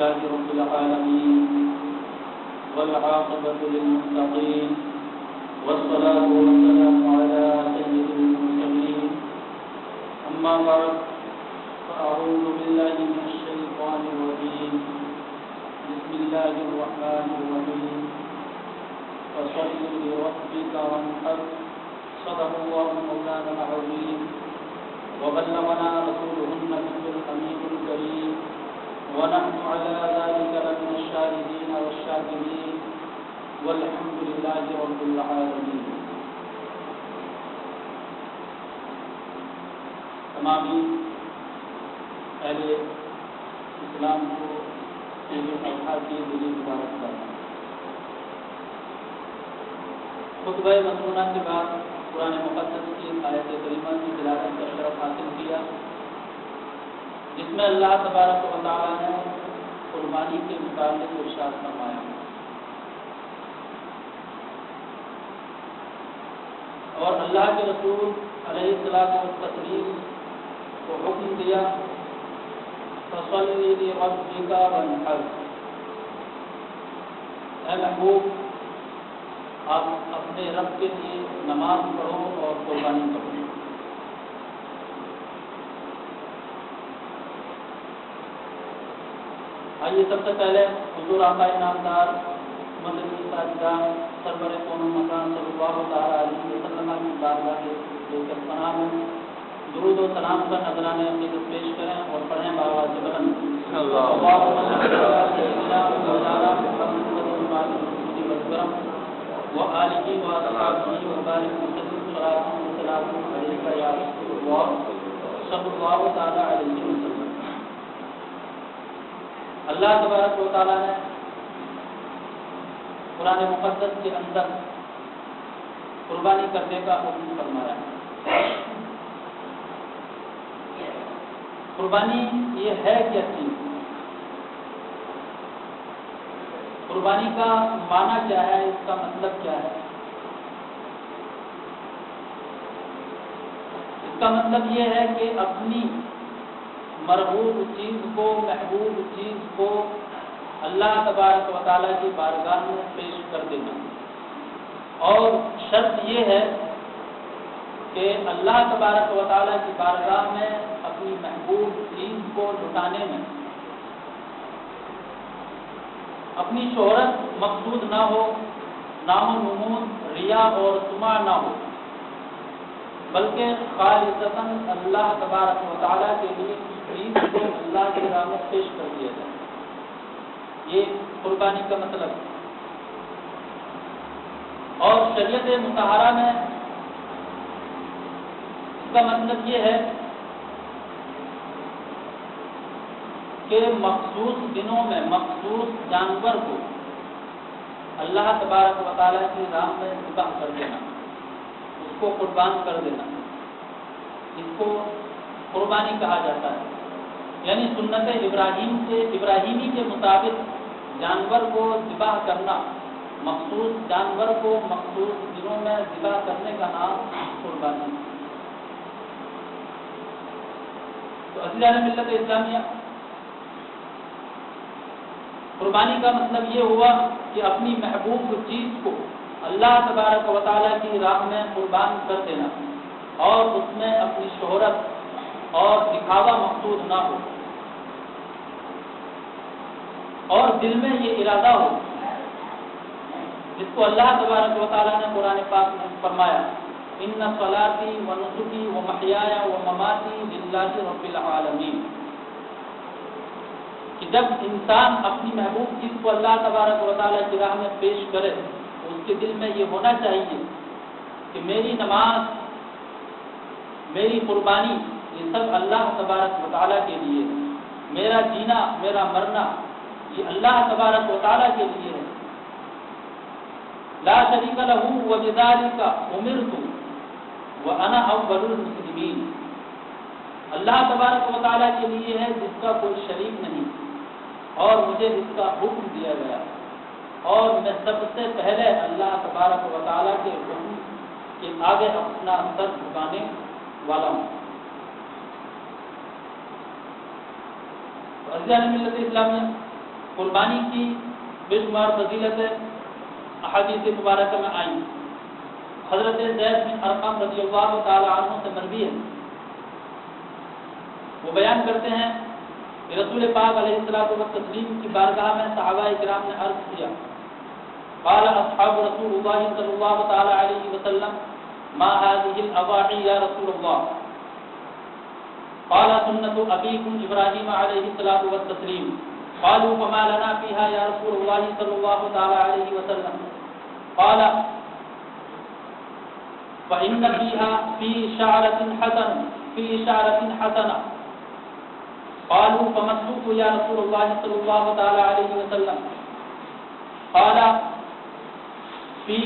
لله رب العالمين والعاقبة للمتقين والصلاة والسلام على سيد المرسلين أما بعد فأعوذ بالله من الشيطان الرجيم بسم الله الرحمن الرحيم فصل لربك وانحر صدق الله مولانا العظيم وبلغنا رسوله النبي الحميد الكريم ونحن على ذلك لمن الشاهدين والشاكرين والحمد لله رب العالمين. تمامی اہل اسلام کو عید الاضحیٰ کی دلی مبارکباد. خطبہ مسنونہ کے بعد قرآن مقدس کی آیت کریمہ کی تلاوت کا شرف حاصل کیا، جس میں اللہ تبارک و تعالیٰ نے قربانی کے متعلق ارشاد فرمایا اور اللہ کے رسول علیہ الصلوۃ والتسلیم کو حکم دیا فصل لربک وانحر، اے محبوب آپ اپنے رب کے لیے نماز پڑھو اور قربانی کرو. آئیے سب سے پہلے حضور آقا انعامدار مدنی ساجدان سرور کون مکان صلی اللہ تعالیٰ علیہ وسلم کی بارگاہ کے پناہ میں درود و سلام کا نذرانہ عقیدت پیش کریں اور پڑھیں بآواز بلند اللہم صل علی سیدنا مولانا محمد وآلہ وصحبہ وبارک وسلم صلاۃ و سلام علیک یا رسول اللہ صلی اللہ تعالیٰ علیہ وسلم. اللہ تبارک و تعالیٰ نے قرآن مقدس کے اندر قربانی کرنے کا حکم فرمایا ہے. قربانی یہ ہے کیا چیز؟ قربانی کا معنی کیا ہے؟ اس کا مطلب کیا ہے؟ اس کا مطلب یہ ہے کہ اپنی مرغوب چیز کو، محبوب چیز کو اللہ تبارک و تعالیٰ کی بارگاہ میں پیش کر دینا، اور شرط یہ ہے کہ اللہ تبارک و تعالیٰ کی بارگاہ میں اپنی محبوب چیز کو لٹانے میں اپنی شہرت مقصود نہ ہو، نام و نمود، ریا اور سمعہ نہ ہو، بلکہ خالصتاً اللہ تبارک و تعالیٰ کے لیے چیز کو اللہ کی راہ میں پیش کر دیا جائے. یہ قربانی کا مطلب ہے. اور شریعت مطہرہ میں اس کا مطلب یہ ہے کہ مخصوص دنوں میں مخصوص جانور کو اللہ تبارک و تعالیٰ کی راہ میں ذبح کر دینا، اس کو قربان کر دینا، اس کو قربانی کہا جاتا ہے. یعنی سنت ابراہیمی کے مطابق جانور کو ذبح کرنا، مخصوص جانور کو مخصوص دنوں میں ذبح کرنے کا نام قربانی ہے. تو عزیزان ملت اسلامیہ، قربانی کا مطلب یہ ہوا کہ اپنی محبوب چیز کو اللہ تبارک و تعالیٰ کی راہ میں قربان کر دینا، اور اس میں اپنی شہرت اور دکھاوا مقصود نہ ہو، اور دل میں یہ ارادہ ہو جس کو اللہ تبارک و تعالیٰ نے قرآن پاک میں فرمایا ان صلاتی و نسکی و محیای و مماتی للہ رب العالمین، کہ جب انسان اپنی محبوب چیز کو اللہ تبارک و تعالیٰ کی راہ میں پیش کرے تو اس کے دل میں یہ ہونا چاہیے کہ میری نماز، میری قربانی، یہ سب اللہ تبارک و تعالیٰ کے لیے ہے. میرا جینا، میرا مرنا، یہ اللہ تبارک و تعالیٰ کے لیے ہے. لا شریک لہ وبذالک امرت وانا اول المسلمین، اللہ تبارک و تعالیٰ کے لیے ہے جس کا کوئی شریک نہیں، اور مجھے اس کا حکم دیا گیا، اور میں سب سے پہلے اللہ تبارک و تعالیٰ کے حکم کے آگے اپنا سر جھکانے والا ہوں. عزیزان ملت اسلامیہ، قربانی کی بے شمار فضیلتیں احادیث مبارکہ میں آئیں. حضرت زید بن ارقم رضی اللہ تعالی عنہ سے مروی ہے، وہ بیان کرتے ہیں کہ رسول پاک علیہ الصلوۃ والتسلیم کی بارگاہ میں صحابہ کرام نے عرض کیا، قال اصحاب رسول اللہ صلی اللہ تعالی علیہ وسلم ما هذه الاضاحی یا رسول اللہ؟ قال سنت ابیکم ابراہیم علیہ الصلوۃ والتسلیم. قالوا فما لنا فيها يا رسول الله صلى الله تعالى عليه وسلم؟ قال فإن فيها في شعرة حسنة. قالوا فما السوق يا رسول الله صلى الله تعالى عليه وسلم؟ قال في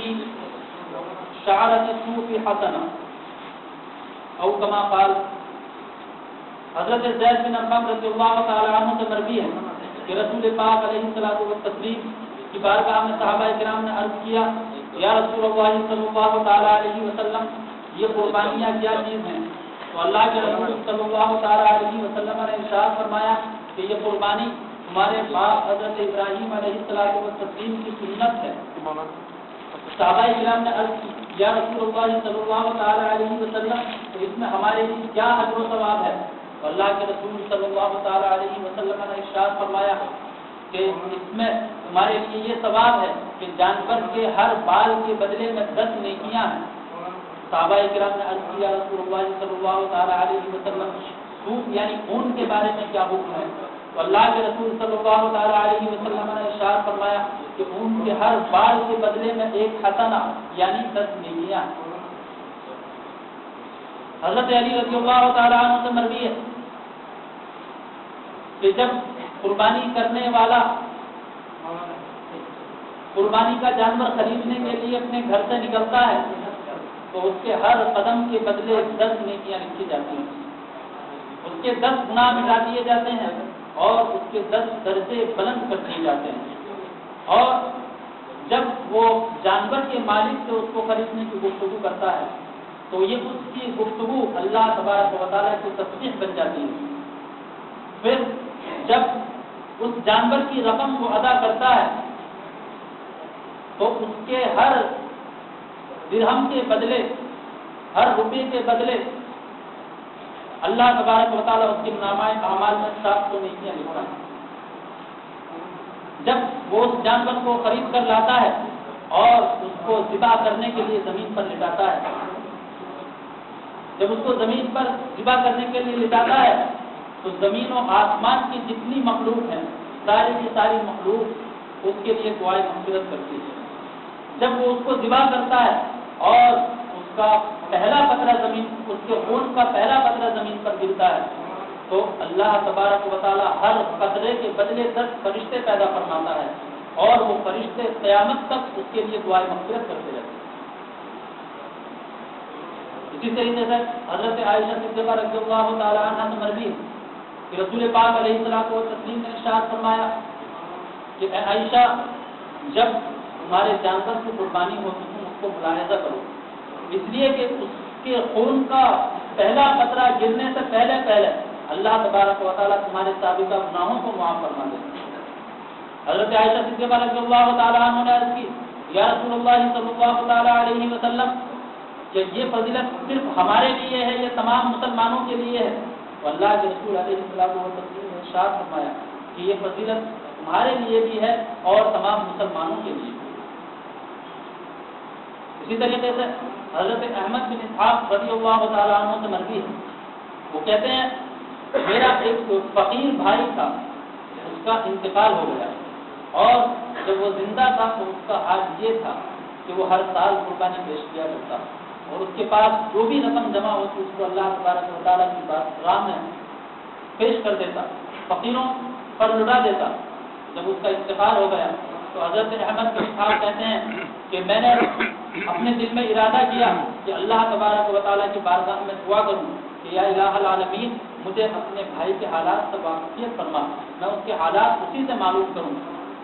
شعرة السوق حسنة أو كما قال. حضرت زید بن ارقم رضی اللہ تعالی عنہ سے مروی ہے کہ رسول پاک علیہ الصلوۃ والتسلیم کی بارگاہ میں صحابہ کرام نے عرض کیا، یا رسول اللہ صلی اللہ تعالی علیہ وسلم، یہ قربانیاں کیا چیز ہیں؟ تو اللہ کے رسول صلی اللہ تعالی علیہ وسلم نے ارشاد فرمایا کہ یہ قربانی تمہارے باپ حضرت ابراہیم علیہ الصلوۃ والتسلیم کی سنت ہے. صحابہ کرام نے عرض کی، یا رسول اللہ صلی اللہ تعالی علیہ وسلم، تو اس میں ہمارے لیے کیا اجر و ثواب ہے؟ تو اللہ کے رسول صلی اللہ تعالی علیہ وسلم نے ارشاد فرمایا کہ اس میں تمہارے لیے یہ ثواب ہے کہ جانور کے ہر بال کے بدلے میں 10 نیکیاں ہیں. صحابہ کرام نے عرض کیا، رسول اللہ صلی اللہ تعالی علیہ وسلم، سوق یعنی خون کے بارے میں کیا حکم ہے؟ تو اللہ کے رسول صلی اللہ تعالی علیہ وسلم نے ارشاد فرمایا کہ خون کے ہر بال کے بدلے میں 1 حسنہ یعنی 10 نیکیاں. حضرت علی رضی اللہ تعالی عنہ سے مروی ہے کہ جب قربانی کرنے والا قربانی کا جانور خریدنے کے لیے اپنے گھر سے نکلتا ہے تو اس کے ہر قدم کے بدلے 10 نیکیاں لکھی جاتی ہیں، اس کے 10 گناہ مٹا دیے جاتے ہیں اور اس کے 10 درجے بلند کر دیے جاتے ہیں. اور جب وہ جانور کے مالک سے اس کو خریدنے کی گفتگو کرتا ہے تو یہ اس کی گفتگو اللہ تبارک و تعالیٰ کی تسبیح بن جاتی ہے. پھر جب اس جانور کی رقم کو ادا کرتا ہے تو اس کے ہر درہم کے بدلے، ہر روپے کے بدلے اللہ تبارک و تعالیٰ اس کے نامہ اعمال میں 700 نیکیاں لکھتا ہے. جب وہ اس جانور کو خرید کر لاتا ہے اور اس کو ذبح کرنے کے لیے زمین پر لٹاتا ہے، جب اس کو زمین پر ذبح کرنے کے لیے لٹاتا ہے تو زمین و آسمان کی جتنی مخلوق ہیں ساری کی ساری مخلوق اس کے لیے دعائیں مغفرت کرتی ہے. جب وہ اس کو ذبح کرتا ہے اور اس کا پہلا قطرہ زمین، اس کے خون کا پہلا قطرہ زمین پر گرتا ہے تو اللہ تبارک و تعالیٰ ہر قطرے کے بدلے 10 فرشتے پیدا فرماتا ہے اور وہ فرشتے قیامت تک اس کے لیے دعائیں مغفرت کرتے رہتے ہیں. اسی طریقے سے حضرت عائشہ صدیقہ رضی اللہ تعالی عنہا سے مروی ہے کہ رسول پاک علیہ الصلوۃ والتسلیم نے ارشاد فرمایا کہ اے عائشہ، جب تمہارے جانور کی قربانی ہوتی ہے اس کو ملاحظہ کرو، اس لیے کہ اس کے خون کا پہلا قطرہ گرنے سے پہلے اللہ تبارک و تعالیٰ تمہارے سابقہ گناہوں کو معاف فرما دے. حضرت عائشہ صدیقہ رضی اللہ تعالی عنہا نے عرض کی، یا رسول اللہ صلی اللہ تعالی علیہ وسلم، کہ یہ فضیلت صرف ہمارے لیے ہے، یہ تمام مسلمانوں کے لیے ہے؟ تو اللہ کے رسول علیہ الصلوۃ والتسلیم نے ارشاد فرمایا کہ یہ فضیلت تمہارے لیے بھی ہے اور تمام مسلمانوں کے لیے. اسی طریقے سے حضرت احمد بن اسحاق رضی اللہ تعالیٰ عنہ سے مروی ہے، وہ کہتے ہیں میرا ایک فقیر بھائی تھا، اس کا انتقال ہو گیا اور جب وہ زندہ تھا تو اس کا حال یہ تھا کہ وہ ہر سال قربانی پیش کیا کرتا اور اس کے پاس جو بھی رقم جمع ہوتی اس کو اللہ تبارک و تعالیٰ کی بارگاہ میں پیش کر دیتا، فقیروں پر لٹا دیتا. جب اس کا انتقال ہو گیا تو حضرت احمد بن اسحاق کہتے ہیں کہ میں نے اپنے دل میں ارادہ کیا کہ اللہ تبارک و تعالیٰ کی بارگاہ میں دعا کروں کہ یا الہ العالمین، مجھے اپنے بھائی کے حالات سے واقفیت فرما، میں اس کے حالات اسی سے معلوم کروں.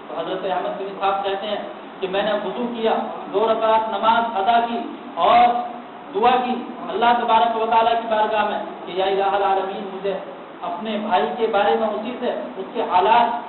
تو حضرت احمد بن اسحاق کہتے ہیں کہ میں نے وضو کیا، 2 رکعت نماز ادا کی اور دعا کی اللہ تبارک و تعالیٰ کی بارگاہ میں کہ یا الہ العالمین، مجھے اپنے بھائی کے بارے میں اسی سے اس کے حالات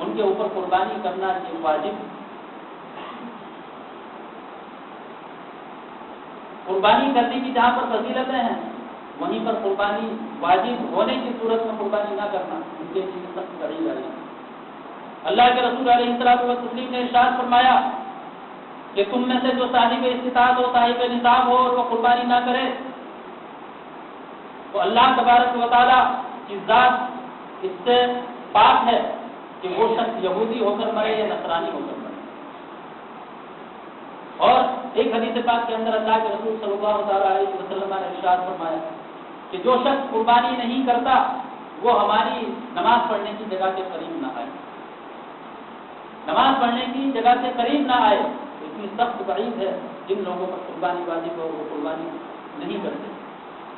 ان کے اوپر قربانی کرنا یہ واجب. قربانی کرنے کی جہاں پر فضیلتیں ہیں وہیں پر قربانی واجب ہونے کی صورت میں قربانی نہ کرنا ان کے لیے سخت وعید آئی. اللہ کے رسول علیہ الصلوۃ والتسلیم نے ارشاد فرمایا کہ تم میں سے جو صاحب استطاعت ہو، صاحب نصاب ہو اور وہ قربانی نہ کرے تو اللہ تبارک و تعالی کی ذات اس سے پاک ہے کہ وہ شخص یہودی ہو کر مرے یا نصرانی ہو کر مرے. اور ایک حدیث پاک کے اندر اللہ کے رسول صلی اللہ تعالی علیہ وسلم نے ارشاد فرمایا کہ جو شخص قربانی نہیں کرتا وہ ہماری نماز پڑھنے کی جگہ کے قریب نہ آئے. نماز پڑھنے کی جگہ سے قریب نہ آئے. اتنی سخت وعید ہے جن لوگوں پر قربانی واجب ہو وہ قربانی نہیں کرتے،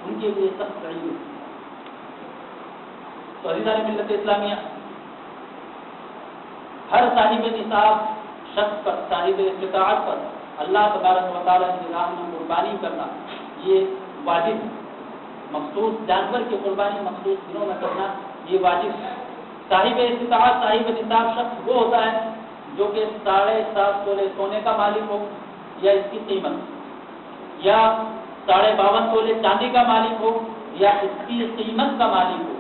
ان کے لیے سخت وعید ہے. تو عزیزان ملت اسلامیہ، ہر صاحب نصاب شخص پر، صاحب استطاعت پر اللہ تبارک و تعالیٰ کی راہ میں قربانی کرنا یہ واجب ہے. مخصوص جانور کی قربانی مخصوص دنوں میں کرنا یہ واجب ہے. صاحب استطاعت، صاحب نصاب شخص وہ ہوتا ہے جو کہ 7.5 تولے سونے کا مالک ہو یا اس کی قیمت، یا 52.5 تولے چاندی کا مالک ہو یا اس کی قیمت کا مالک ہو.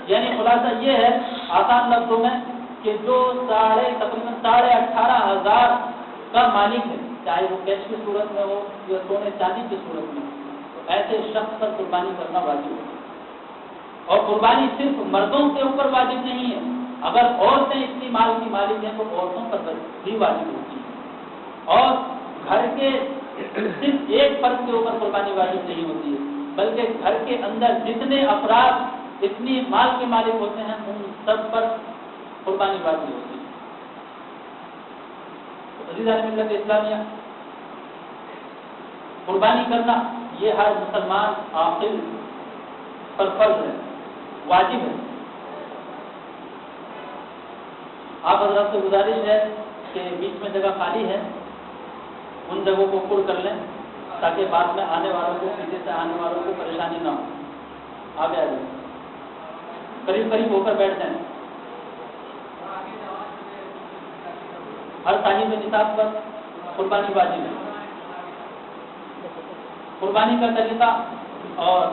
یعنی خلاصہ یہ ہے آسان لفظوں میں کہ جو تقریباً 18,500 کا مالک ہے، چاہے وہ کیش کی صورت میں ہو یا سونے چاندی کی صورت میں ہو، تو ایسے شخص پر قربانی کرنا واجب ہے. اور قربانی صرف مردوں کے اوپر واجب نہیں ہے، اگر عورتیں اتنی مال کی مالک ہیں تو عورتوں پر بھی واجب ہوتی ہے. اور گھر کے صرف ایک فرد کے اوپر قربانی واجب نہیں ہوتی ہے، بلکہ گھر کے اندر جتنے افراد اتنی مال کے مالک ہوتے ہیں ان سب پر قربانی واجب ہوتی ہے. عزیزان ملت اسلامیہ، قربانی کرنا یہ ہر مسلمان عاقل پر فرض ہے، واجب ہے. آپ حضرات سے گزارش ہے کہ بیچ میں جگہ خالی ہے، ان جگہوں کو پر کر لیں تاکہ بعد میں آنے والوں کو، پیچھے سے آنے والوں کو پریشانی نہ ہو. آگے آ جائیں، قریب قریب ہو کر بیٹھ جائیں. ہر صاحب نصاب پر قربانی واجب ہے. قربانی کا طریقہ اور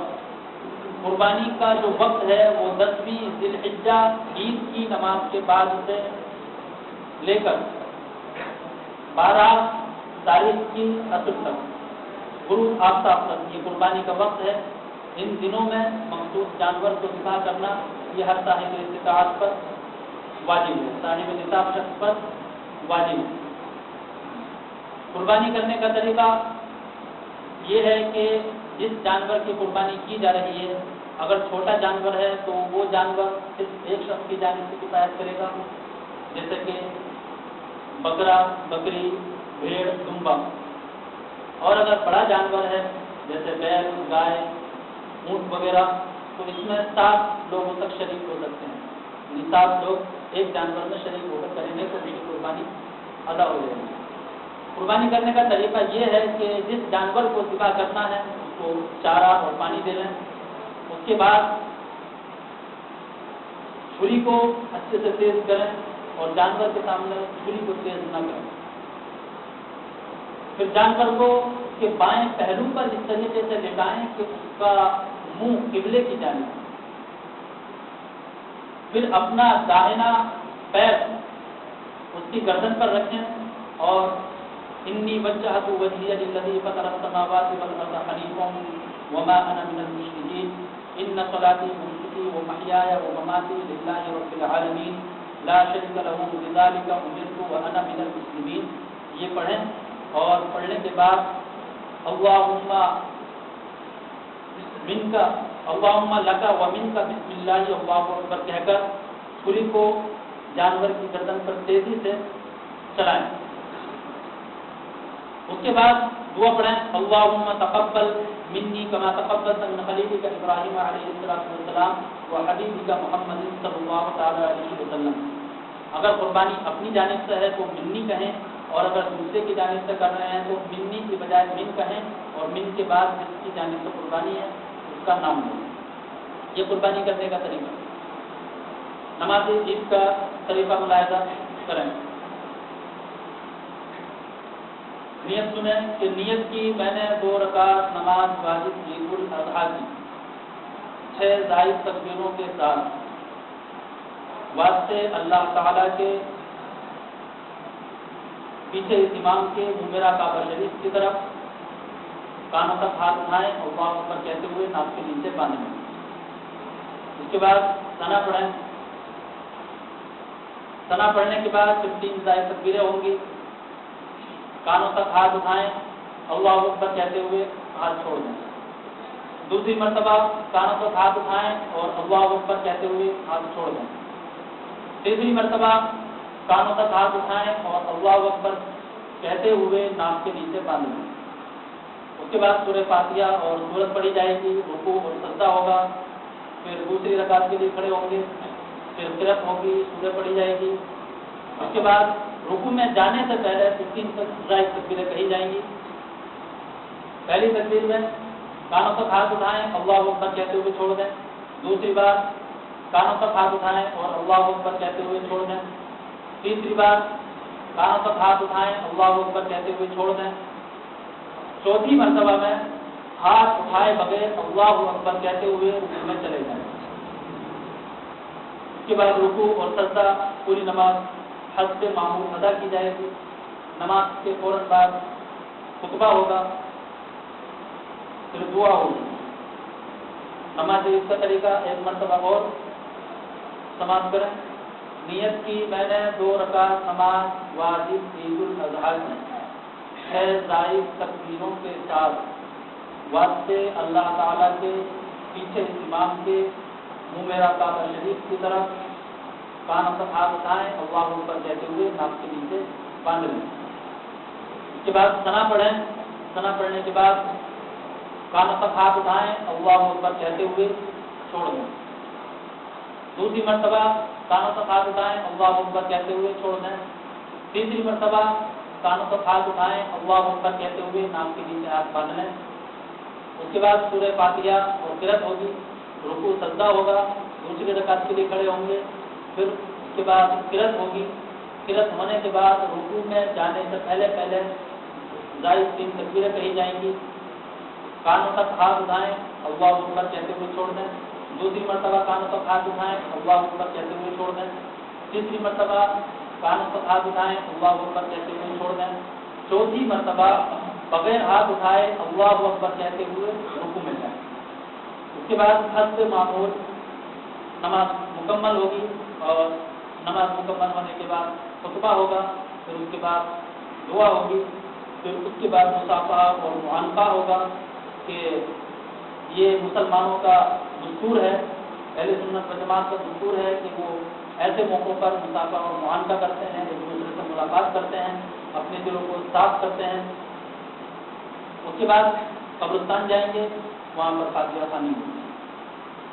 قربانی کا جو وقت ہے وہ 10ویں ذی الحجہ عید کی نماز کے بعد سے لے کر 12 تاریخ کی عصر تک، غروب آفتاب تک یہ قربانی کا وقت ہے. ان دنوں میں مخصوص جانور کو ذبح کرنا یہ ہر صاحب استطاعت پر واجب ہے، صاحب نصاب شخص پر واجب ہے. قربانی کرنے کا طریقہ یہ ہے کہ جس جانور کی قربانی کی جا رہی ہے اگر چھوٹا جانور ہے تو وہ جانور صرف ایک شخص کی جانب سے کفایت کرے گا، جیسے کہ بکرا، بکری، بھیڑ، دمبا. اور اگر بڑا جانور ہے جیسے بیل، گائے، اونٹ وغیرہ تو اس میں 7 لوگوں تک شریک ہو سکتے ہیں. 7 لوگ ایک جانور میں شریک ہو کر کریں گے تو ان کی قربانی ادا ہو جائے گی. قربانی کرنے کا طریقہ یہ ہے کہ جس جانور کو ذبح کرنا ہے اس کو چارہ اور پانی دے لیں. اس کے بعد چھری کو اچھے سے تیز کریں اور جانور کے سامنے چھری کو تیز نہ کریں. پھر جانور کو اس کے بائیں پہلو پر اس طریقے سے لٹائیں کہ اس کا منہ قبلے کی جانب. پھر اپنا داہنا پیر اس کی گردن پر رکھیں اور انی وجہت وجہی للذی فطر السماوات والارض حنیفا وما انا من المشرکین ان صلاتی ونسکی ومحیای ومماتی للہ رب العالمین لا شریک لہ بذلک امرت وانا من المسلمین. یہ پڑھیں اور پڑھنے کے بعد اللہم منکا، اللہم لکا ومنکا بسم اللہ اللہ اکبر کہہ کر چھری کو جانور کی گردن پر تیزی سے چلائیں. اس کے بعد دعا پڑھیں اللہم تقبل منی کما تقبلت من خلیلک ابراہیم علیہ السلام و حبیبک محمد صلی اللہ تعالی علیہ وسلم. اگر قربانی اپنی جانب سے ہے تو منی کہیں، اور اگر دوسرے کی جانب سے کر رہے ہیں تو منی کی بجائے من کہیں اور من کے بعد جس کی جانب سے قربانی ہے اس کا نام لیں. یہ قربانی کرنے کا طریقہ. نماز عید کا طریقہ ملاحظہ کریں۔ نیت سنیں کہ نیت کی میں نے 2 رکعت نماز واجب عید الاضحیٰ کی 6 زائد تکبیروں کے ساتھ واسطے اللہ تعالیٰ کے پیچھے اس امام کے منہ میرا کعبہ شریف کی طرف کانوں تک ہاتھ اٹھائیں اور اللہ اکبر کہتے ہوئے ناک کے نیچے باندھیں۔ اس کے بعد ثنا پڑھیں۔ ثنا پڑھنے کے بعد جب 3 زائد تکبیریں ہوں گی کانوں تک ہاتھ اٹھائیں، اللہ اکبر کہتے ہوئے ہاتھ چھوڑ دیں۔ دوسری مرتبہ کانوں تک ہاتھ اٹھائیں اور اللہ اکبر کہتے ہوئے ہاتھ چھوڑ دیں۔ تیسری مرتبہ کانوں تک ہاتھ اٹھائیں اور اللہ اکبر کہتے ہوئے ناک کے نیچے باندھ دیں۔ اس کے بعد سورہ فاتحہ اور سورت پڑھی جائے گی، رکوع اور سجدہ ہوگا، پھر دوسری رکعت کے لیے کھڑے ہوں گے، پھر قرأت ہوگی، سورت پڑھی جائے گی۔ اس کے بعد رکوع میں جانے سے پہلے 3 زائد تکبیریں کہی جائیں گی۔ پہلی تکبیر میں کانوں تک ہاتھ اٹھائیں، اللہ اکبر کہتے ہوئے چھوڑ دیں۔ دوسری بار کانوں تک ہاتھ اٹھائیں اور اللہ اکبر کہتے ہوئے چھوڑ دیں۔ تیسری بار کانوں تک ہاتھ اٹھائیں، اللہ اکبر کہتے ہوئے چھوڑ دیں۔ چوتھی مرتبہ میں ہاتھ اٹھائے بغیر اللہ اکبر کہتے ہوئے رکوع میں چلے جائیں۔ اس کے بعد رکوع اور سجدہ پوری نماز حسب معمول ادا کی جائے گی۔ نماز کے فوراً بعد خطبہ ہوگا، پھر دعا ہوگی۔ نماز عید کا طریقہ ایک مرتبہ اور سماعت کریں۔ نیت کی میں نے 2 رکعت نماز واجب عید الاضحیٰ کی 6 زائد تکبیروں کے ساتھ واسطے اللہ تعالیٰ کے پیچھے امام کے منہ میرا کعبہ شریف کی طرف کانوں تک ہاتھ اٹھائیں، اللہ اکبر کہتے ہوئے ناک کے نیچے باندھ لیں۔ اس کے بعد ثنا پڑھیں۔ ثنا پڑھنے کے بعد کانوں تک ہاتھ اٹھائیں، اللہ اکبر کہتے ہوئے چھوڑ دیں۔ دوسری مرتبہ کانوں تک ہاتھ اٹھائیں، اللہ اکبر کہتے ہوئے چھوڑ دیں۔ تیسری مرتبہ کانوں تک ہاتھ اٹھائیں، اللہ اکبر کہتے ہوئے ناک کے نیچے ہاتھ باندھ لیں۔ اس کے بعد سورہ فاتحہ اور قرأت ہوگی، رکوع سجدہ ہوگا، دوسری رکعت کے لیے کھڑے ہوں گے، پھر اس کے بعد قرأت ہوگی۔ قرأت ہونے کے بعد رکوع میں جانے سے پہلے زائد 3 تکبیریں کہی جائیں گی۔ کانوں تک ہاتھ اٹھائیں، اللہ اکبر کہتے ہوئے چھوڑ دیں۔ دوسری مرتبہ کانوں تک ہاتھ اٹھائیں، اللہ اکبر کہتے ہوئے چھوڑ دیں۔ تیسری مرتبہ کانوں تک ہاتھ اٹھائیں، اللہ اکبر کہتے ہوئے چھوڑ دیں۔ چوتھی مرتبہ بغیر ہاتھ اٹھائے اللہ اکبر کہتے ہوئے رکوع میں جائیں۔ اس کے بعد حسب معمول نماز مکمل ہوگی اور نماز مکمل ہونے کے بعد خطبہ ہوگا، پھر اس کے بعد دعا ہوگی، پھر اس کے بعد مصافحہ اور معانقہ ہوگا کہ یہ مسلمانوں کا دستور ہے، اہل سنت و جماعت کا دستور ہے کہ وہ ایسے موقعوں پر مصافحہ اور معانقہ کرتے ہیں، ایک دوسرے سے ملاقات کرتے ہیں، اپنے دلوں کو صاف کرتے ہیں۔ اس کے بعد قبرستان جائیں گے، وہاں پر فاتحہ خوانی ہوگی۔